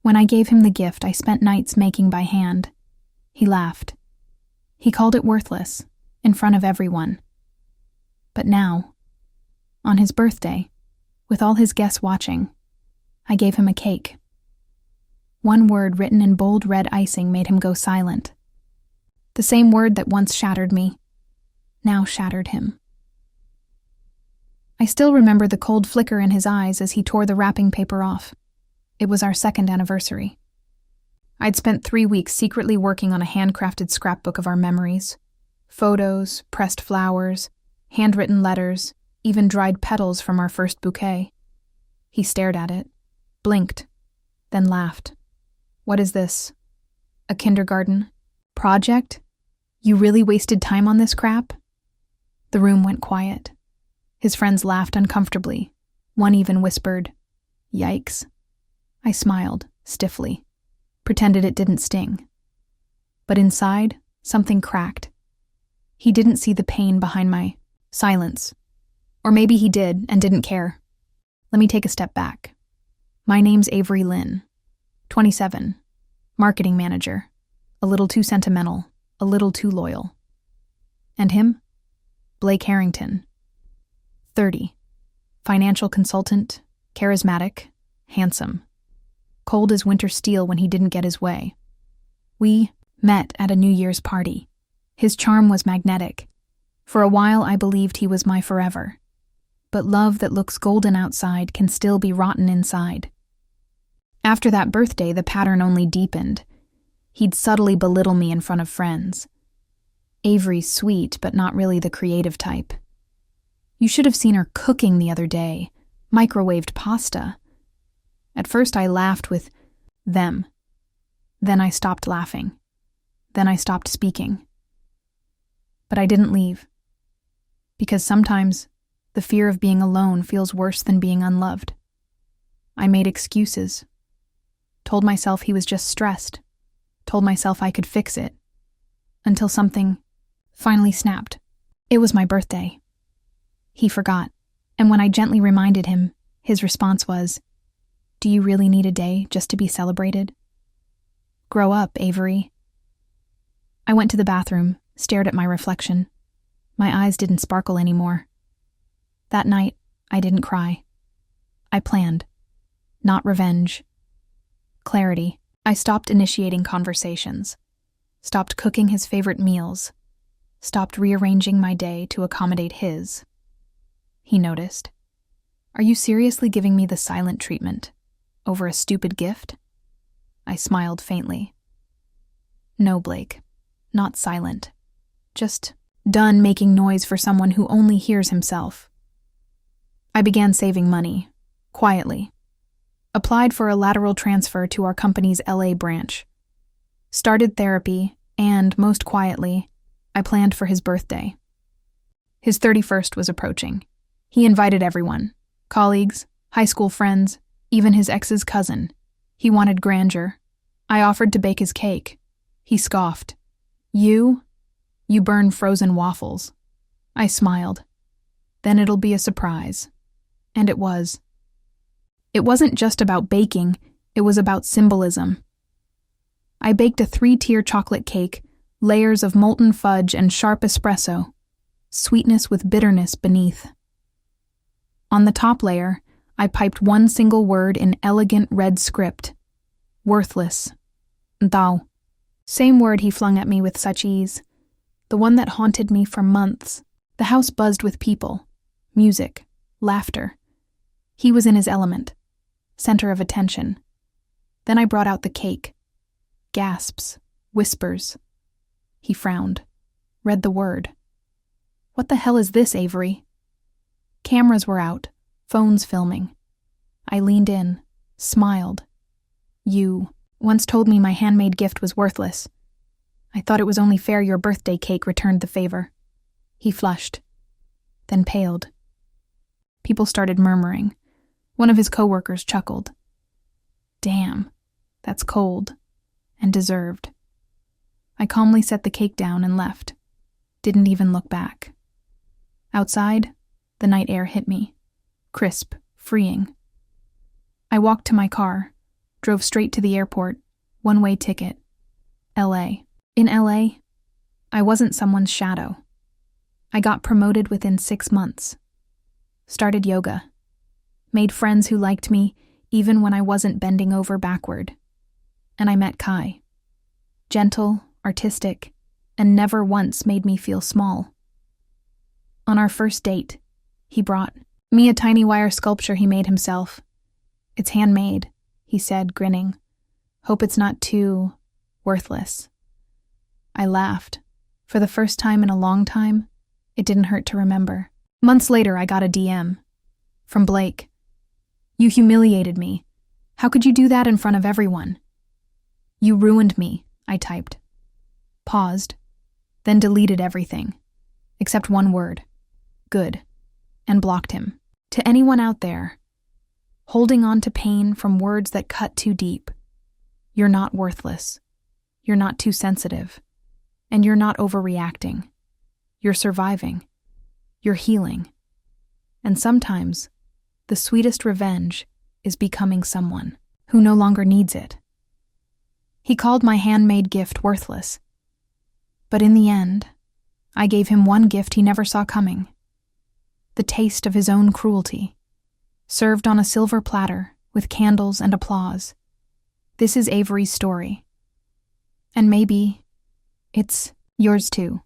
When I gave him the gift I spent nights making by hand, he laughed. He called it worthless, in front of everyone. But now, on his birthday, with all his guests watching, I gave him a cake. One word written in bold red icing made him go silent. The same word that once shattered me, now shattered him. I still remember the cold flicker in his eyes as he tore the wrapping paper off. It was our 2nd anniversary. I'd spent 3 weeks secretly working on a handcrafted scrapbook of our memories. Photos, pressed flowers, handwritten letters, even dried petals from our first bouquet. He stared at it, blinked, then laughed. What is this? A kindergarten project? You really wasted time on this crap? The room went quiet. His friends laughed uncomfortably. One even whispered, "Yikes." I smiled, stiffly, pretended it didn't sting. But inside, something cracked. He didn't see the pain behind my silence. Or maybe he did and didn't care. Let me take a step back. My name's Avery Lynn, 27, marketing manager, a little too sentimental, a little too loyal. And him? Blake Harrington, 30, financial consultant, charismatic, handsome. Cold as winter steel when he didn't get his way. We met at a New Year's party. His charm was magnetic. For a while I believed he was my forever. But love that looks golden outside can still be rotten inside. After that birthday, the pattern only deepened. He'd subtly belittle me in front of friends. Avery's sweet, but not really the creative type. You should have seen her cooking the other day. Microwaved pasta. At first I laughed with them. Then I stopped laughing. Then I stopped speaking. But I didn't leave. Because sometimes the fear of being alone feels worse than being unloved. I made excuses. Told myself he was just stressed. Told myself I could fix it. Until something finally snapped. It was my birthday. He forgot, and when I gently reminded him, his response was, "Do you really need a day just to be celebrated? Grow up, Avery." I went to the bathroom, stared at my reflection. My eyes didn't sparkle anymore. That night, I didn't cry. I planned. Not revenge. Clarity. I stopped initiating conversations. Stopped cooking his favorite meals. Stopped rearranging my day to accommodate his. He noticed. "Are you seriously giving me the silent treatment? Over a stupid gift?" I smiled faintly. "No, Blake. Not silent. Just done making noise for someone who only hears himself." I began saving money, quietly. Applied for a lateral transfer to our company's LA branch. Started therapy, and, most quietly, I planned for his birthday. His 31st was approaching. He invited everyone, colleagues, high school friends, even his ex's cousin. He wanted grandeur. I offered to bake his cake. He scoffed. You burn frozen waffles." I smiled. "Then it'll be a surprise." And it was. It wasn't just about baking, it was about symbolism. I baked a 3-tier chocolate cake, layers of molten fudge and sharp espresso, sweetness with bitterness beneath. On the top layer, I piped one single word in elegant red script. Worthless. Thou. Same word he flung at me with such ease. The one that haunted me for months. The house buzzed with people, music, laughter. He was in his element, center of attention. Then I brought out the cake. Gasps, whispers. He frowned, read the word. "What the hell is this, Avery?" Cameras were out, phones filming. I leaned in, smiled. "You once told me my handmade gift was worthless. I thought it was only fair your birthday cake returned the favor." He flushed, then paled. People started murmuring. One of his coworkers chuckled. "Damn, that's cold, and deserved." I calmly set the cake down and left. Didn't even look back. Outside, the night air hit me, crisp, freeing. I walked to my car, Drove straight to the airport, one-way ticket. LA. In LA, I wasn't someone's shadow. I got promoted within 6 months. Started yoga. Made friends who liked me even when I wasn't bending over backward. And I met Kai. Gentle, artistic, and never once made me feel small. On our first date, he brought me a tiny wire sculpture he made himself. "It's handmade," he said, grinning. "Hope it's not too worthless." I laughed. For the first time in a long time, it didn't hurt to remember. Months later, I got a DM. From Blake. "You humiliated me. How could you do that in front of everyone?" "You ruined me," I typed. Paused, then deleted everything, except one word. Good. And blocked him. To anyone out there, holding on to pain from words that cut too deep, you're not worthless. You're not too sensitive. And you're not overreacting. You're surviving. You're healing. And sometimes, the sweetest revenge is becoming someone who no longer needs it. He called my handmade gift worthless. But in the end, I gave him one gift he never saw coming. The taste of his own cruelty, served on a silver platter with candles and applause. This is Avery's story. And maybe it's yours too.